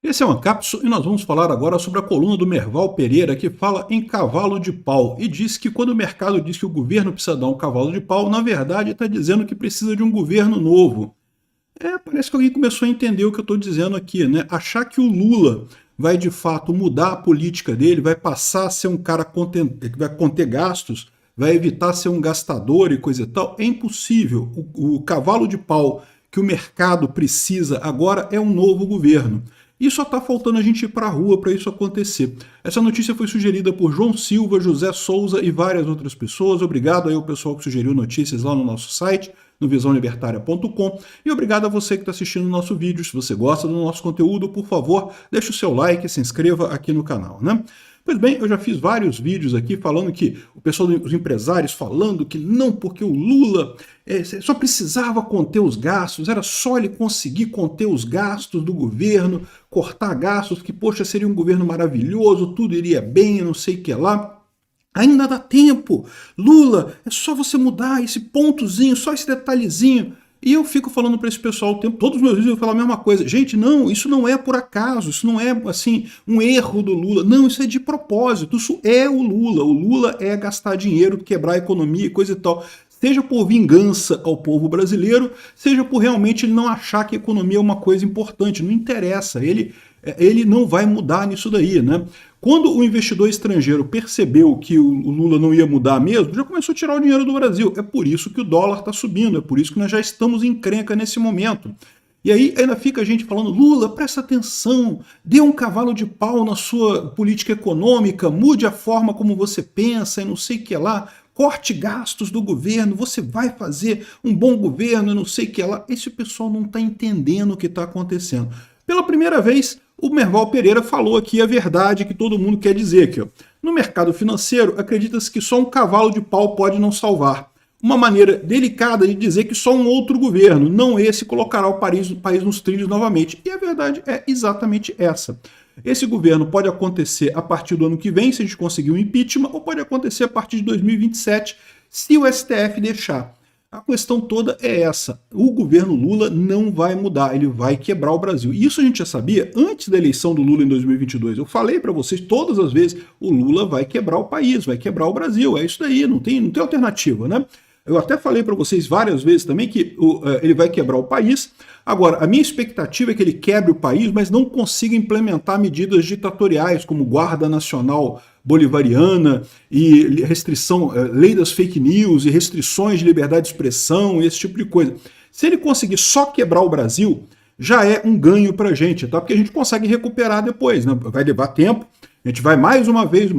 Esse é o Ancapso e nós vamos falar agora sobre a coluna do Merval Pereira, que fala em cavalo de pau e diz que quando o mercado diz que o governo precisa dar um cavalo de pau, na verdade está dizendo que precisa de um governo novo. Parece que alguém começou a entender o que eu estou dizendo aqui, né? Achar que o Lula vai de fato mudar a política dele, vai passar a ser um cara que vai conter gastos, vai evitar ser um gastador e coisa e tal, é impossível. O cavalo de pau que o mercado precisa agora é um novo governo. E só está faltando a gente ir para a rua para isso acontecer. Essa notícia foi sugerida por João Silva, José Souza e várias outras pessoas. Obrigado aí ao pessoal que sugeriu notícias lá no nosso site, no visãolibertaria.com. E obrigado a você que está assistindo o nosso vídeo. Se você gosta do nosso conteúdo, por favor, deixe o seu like e se inscreva aqui no canal, né? Pois bem, eu já fiz vários vídeos aqui falando que o pessoal dos empresários falando que não, porque o Lula só precisava conter os gastos, era só ele conseguir conter os gastos do governo, cortar gastos, que, poxa, seria um governo maravilhoso, tudo iria bem, não sei o que lá. Ainda dá tempo. Lula, é só você mudar esse pontozinho, só esse detalhezinho. E eu fico falando para esse pessoal o tempo, todos os meus vídeos eu falo a mesma coisa. Gente, não, isso não é por acaso, isso não é assim um erro do Lula. Não, isso é de propósito, isso é o Lula. O Lula é gastar dinheiro, quebrar a economia e coisa e tal. Seja por vingança ao povo brasileiro, seja por realmente ele não achar que a economia é uma coisa importante. Não interessa, ele não vai mudar nisso daí, né? Quando o investidor estrangeiro percebeu que o Lula não ia mudar mesmo, já começou a tirar o dinheiro do Brasil. É por isso que o dólar está subindo, é por isso que nós já estamos em encrenca nesse momento. E aí ainda fica a gente falando, Lula, presta atenção, dê um cavalo de pau na sua política econômica, mude a forma como você pensa e não sei o que lá, corte gastos do governo, você vai fazer um bom governo, não sei o que lá. Esse pessoal não está entendendo o que está acontecendo. Pela primeira vez, o Merval Pereira falou aqui a verdade que todo mundo quer dizer aqui. Ó. No mercado financeiro, acredita-se que só um cavalo de pau pode não salvar. Uma maneira delicada de dizer que só um outro governo, não esse, colocará o país nos trilhos novamente. E a verdade é exatamente essa. Esse governo pode acontecer a partir do ano que vem, se a gente conseguir um impeachment, ou pode acontecer a partir de 2027, se o STF deixar. A questão toda é essa. O governo Lula não vai mudar, ele vai quebrar o Brasil. E isso a gente já sabia antes da eleição do Lula em 2022. Eu falei para vocês todas as vezes, o Lula vai quebrar o país, vai quebrar o Brasil. É isso daí, não tem alternativa, né? Eu até falei para vocês várias vezes também que ele vai quebrar o país. Agora, a minha expectativa é que ele quebre o país, mas não consiga implementar medidas ditatoriais como Guarda Nacional Bolivariana e restrição, lei das fake news e restrições de liberdade de expressão, esse tipo de coisa. Se ele conseguir só quebrar o Brasil, já é um ganho para a gente, tá? Porque a gente consegue recuperar depois, né? Vai levar tempo, a gente vai mais uma vez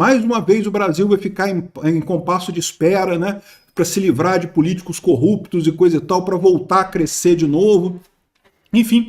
o Brasil vai ficar em compasso de espera, né? Para se livrar de políticos corruptos e coisa e tal, para voltar a crescer de novo. Enfim,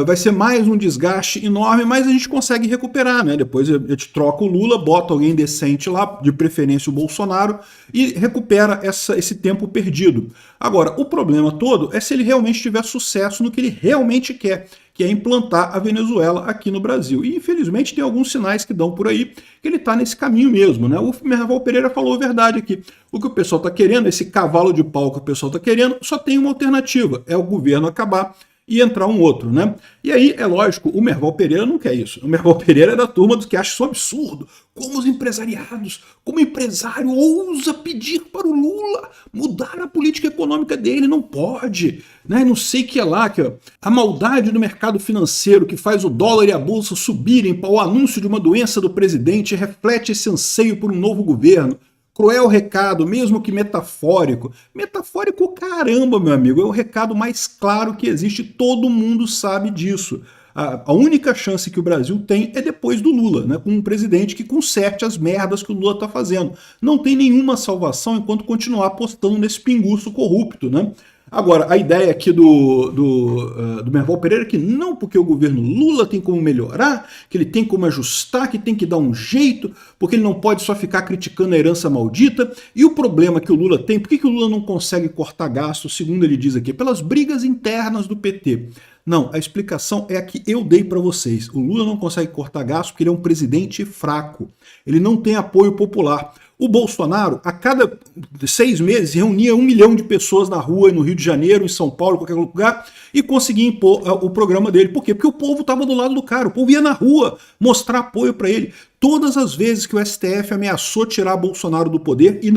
vai ser mais um desgaste enorme, mas a gente consegue recuperar, né? Depois a gente troca o Lula, bota alguém decente lá, de preferência o Bolsonaro, e recupera esse tempo perdido. Agora, o problema todo é se ele realmente tiver sucesso no que ele realmente quer, que é implantar a Venezuela aqui no Brasil. E infelizmente tem alguns sinais que dão por aí que ele está nesse caminho mesmo, né? O Merval Pereira falou a verdade aqui. O que o pessoal está querendo, esse cavalo de pau que o pessoal está querendo, só tem uma alternativa, é o governo acabar e entrar um outro, né? E aí, é lógico, o Merval Pereira não quer isso. O Merval Pereira é da turma dos que acha isso um absurdo. Como os empresariados, como empresário ousa pedir para o Lula mudar a política econômica dele, não pode, né? Não sei o que é lá, que ó, a maldade do mercado financeiro que faz o dólar e a bolsa subirem para o anúncio de uma doença do presidente reflete esse anseio por um novo governo. Cruel recado, mesmo que metafórico. Metafórico, caramba, meu amigo, é o recado mais claro que existe, todo mundo sabe disso. A única chance que o Brasil tem é depois do Lula, né, com um presidente que conserte as merdas que o Lula está fazendo. Não tem nenhuma salvação enquanto continuar apostando nesse pinguço corrupto, né? Agora, a ideia aqui do Merval Pereira é que não, porque o governo Lula tem como melhorar, que ele tem como ajustar, que tem que dar um jeito, porque ele não pode só ficar criticando a herança maldita. E o problema que o Lula tem, por que o Lula não consegue cortar gastos, segundo ele diz aqui? Pelas brigas internas do PT. Não, a explicação é a que eu dei para vocês. O Lula não consegue cortar gastos porque ele é um presidente fraco. Ele não tem apoio popular. O Bolsonaro, a cada 6 meses, reunia 1 milhão de pessoas na rua, no Rio de Janeiro, em São Paulo, em qualquer lugar, e conseguia impor o programa dele. Por quê? Porque o povo estava do lado do cara, o povo ia na rua mostrar apoio para ele. Todas as vezes que o STF ameaçou tirar Bolsonaro do poder, e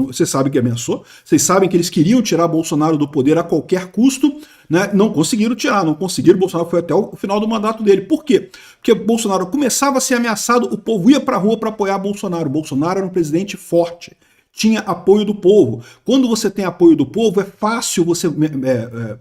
vocês sabem que ameaçou, vocês sabem que eles queriam tirar Bolsonaro do poder a qualquer custo, né? Não conseguiram tirar, não conseguiram, Bolsonaro foi até o final do mandato dele. Por quê? Porque Bolsonaro começava a ser ameaçado, o povo ia para a rua para apoiar Bolsonaro. Bolsonaro era um presidente forte, tinha apoio do povo. Quando você tem apoio do povo, é fácil você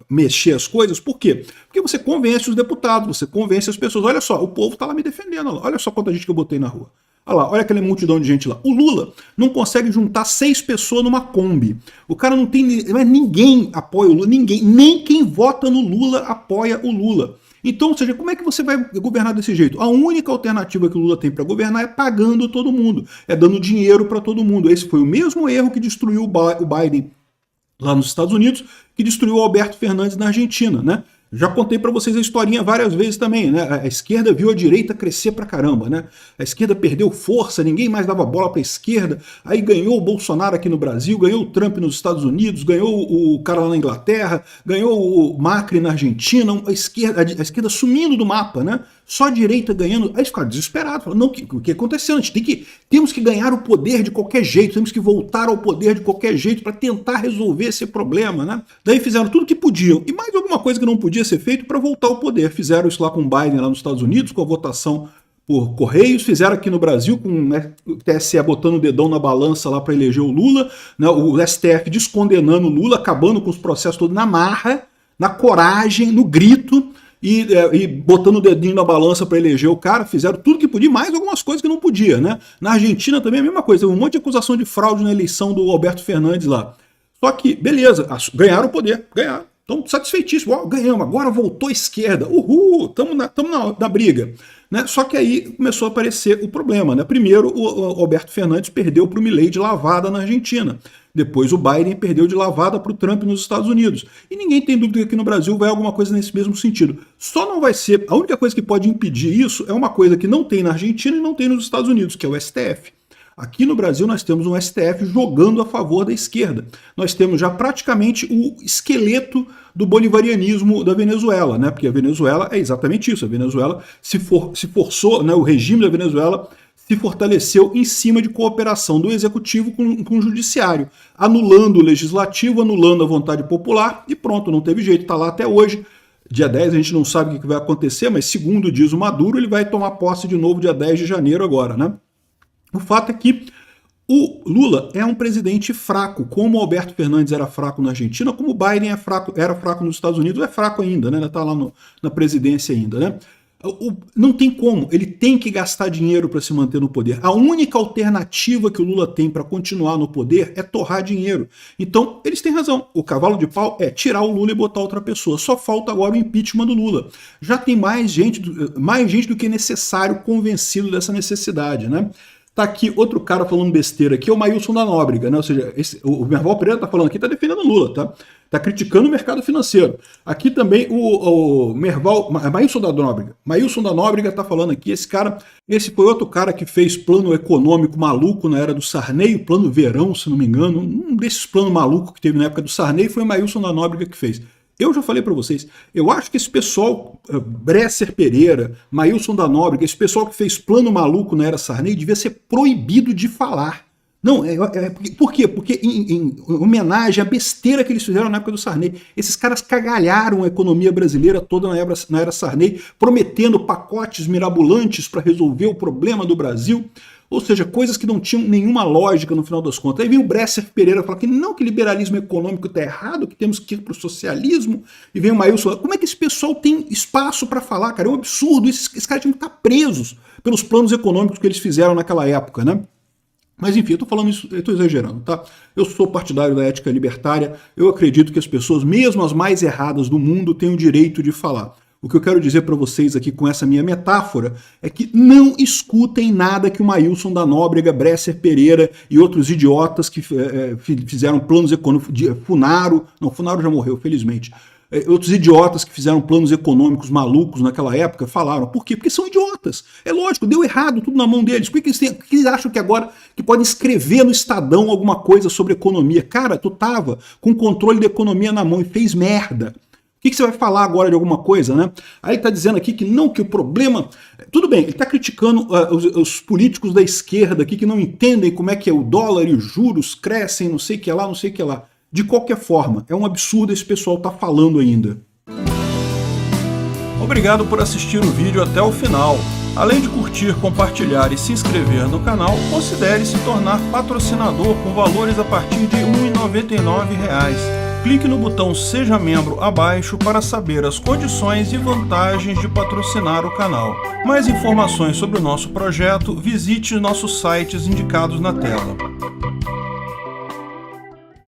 mexer as coisas. Por quê? Porque você convence os deputados, você convence as pessoas. Olha só, o povo está lá me defendendo. Olha só quanta gente que eu botei na rua. Olha lá, olha aquela multidão de gente lá. O Lula não consegue juntar 6 pessoas numa Kombi. O cara não tem... Ninguém apoia o Lula, ninguém. Nem quem vota no Lula apoia o Lula. Então, ou seja, como é que você vai governar desse jeito? A única alternativa que o Lula tem para governar é pagando todo mundo, é dando dinheiro para todo mundo. Esse foi o mesmo erro que destruiu o Biden lá nos Estados Unidos, que destruiu o Alberto Fernandes na Argentina, né? Já contei para vocês a historinha várias vezes também, né? A esquerda viu a direita crescer pra caramba, né? A esquerda perdeu força, ninguém mais dava bola para a esquerda, aí ganhou o Bolsonaro aqui no Brasil, ganhou o Trump nos Estados Unidos, ganhou o cara lá na Inglaterra, ganhou o Macri na Argentina, a esquerda sumindo do mapa, né? Só a direita ganhando. Aí eles ficaram desesperados, falaram, não, o que aconteceu? A gente temos que ganhar o poder de qualquer jeito, temos que voltar ao poder de qualquer jeito para tentar resolver esse problema, né? Daí fizeram tudo que podiam, e mais alguma coisa que não podia ser feito para voltar ao poder. Fizeram isso lá com o Biden lá nos Estados Unidos, com a votação por Correios, fizeram aqui no Brasil com o TSE botando o dedão na balança lá para eleger o Lula, né? O STF descondenando o Lula, acabando com os processos todos na marra, na coragem, no grito, e botando o dedinho na balança para eleger o cara. Fizeram tudo que podia, mais algumas coisas que não podia, né? Na Argentina também é a mesma coisa, teve um monte de acusação de fraude na eleição do Alberto Fernandes lá. Só que, beleza, ganharam o poder, ganharam. Estão satisfeitíssimos, ganhamos, agora voltou a esquerda, uhul, estamos na briga. Né? Só que aí começou a aparecer o problema. Né? Primeiro, o Alberto Fernandes perdeu para o Milei de lavada na Argentina. Depois o Biden perdeu de lavada para o Trump nos Estados Unidos. E ninguém tem dúvida que aqui no Brasil vai alguma coisa nesse mesmo sentido. Só não vai ser... A única coisa que pode impedir isso é uma coisa que não tem na Argentina e não tem nos Estados Unidos, que é o STF. Aqui no Brasil nós temos um STF jogando a favor da esquerda. Nós temos já praticamente o esqueleto do bolivarianismo da Venezuela, né? Porque a Venezuela é exatamente isso. A Venezuela se forçou, né? O regime da Venezuela se fortaleceu em cima de cooperação do executivo com o judiciário, anulando o legislativo, anulando a vontade popular, e pronto, não teve jeito, está lá até hoje. Dia 10 a gente não sabe o que vai acontecer, mas segundo diz o Maduro, ele vai tomar posse de novo dia 10 de janeiro agora, né? O fato é que o Lula é um presidente fraco, como o Alberto Fernandes era fraco na Argentina, como o Biden era fraco nos Estados Unidos, é fraco ainda, né? Está lá na presidência ainda, né? Não tem como, ele tem que gastar dinheiro para se manter no poder. A única alternativa que o Lula tem para continuar no poder é torrar dinheiro. Então, eles têm razão. O cavalo de pau é tirar o Lula e botar outra pessoa. Só falta agora o impeachment do Lula. Já tem mais gente do que necessário convencido dessa necessidade, né? Tá aqui outro cara falando besteira aqui, é o Maílson da Nóbrega, né? Ou seja, o Merval Pereira tá falando aqui, tá defendendo o Lula, tá? Tá criticando o mercado financeiro. Aqui também o Maílson da Nóbrega. Maílson da Nóbrega tá falando aqui, esse foi outro cara que fez plano econômico maluco na era do Sarney, o plano verão, se não me engano, um desses planos malucos que teve na época do Sarney foi o Maílson da Nóbrega que fez. Eu já falei para vocês, eu acho que esse pessoal, Bresser Pereira, Maílson da Nóbrega, esse pessoal que fez plano maluco na era Sarney, devia ser proibido de falar. Não, por quê? Porque em homenagem à besteira que eles fizeram na época do Sarney, esses caras cagalharam a economia brasileira toda na era Sarney, prometendo pacotes mirabolantes para resolver o problema do Brasil. Ou seja, coisas que não tinham nenhuma lógica no final das contas. Aí vem o Bresser Pereira falar que não, que liberalismo econômico está errado, que temos que ir para o socialismo. E vem o Maílson. Como é que esse pessoal tem espaço para falar, cara? É um absurdo. Esses caras tinham que estar presos pelos planos econômicos que eles fizeram naquela época, né? Mas enfim, eu estou falando isso, eu estou exagerando, tá? Eu sou partidário da ética libertária, eu acredito que as pessoas, mesmo as mais erradas do mundo, têm o direito de falar. O que eu quero dizer para vocês aqui com essa minha metáfora é que não escutem nada que o Maílson da Nóbrega, Bresser Pereira e outros idiotas que fizeram planos econômicos, Funaro já morreu, felizmente, outros idiotas que fizeram planos econômicos malucos naquela época falaram. Por quê? Porque são idiotas. É lógico, deu errado tudo na mão deles. Por que eles acham que agora que podem escrever no Estadão alguma coisa sobre economia? Cara, tu tava com o controle da economia na mão e fez merda. O que você vai falar agora de alguma coisa, né? Aí ele está dizendo aqui que não, que o problema... Tudo bem, ele está criticando os políticos da esquerda aqui que não entendem como é que é o dólar e os juros crescem, não sei o que lá, não sei o que lá. De qualquer forma, é um absurdo esse pessoal tá falando ainda. Obrigado por assistir o vídeo até o final. Além de curtir, compartilhar e se inscrever no canal, considere se tornar patrocinador com valores a partir de R$ 1,99. Clique no botão Seja Membro abaixo para saber as condições e vantagens de patrocinar o canal. Mais informações sobre o nosso projeto, visite nossos sites indicados na tela.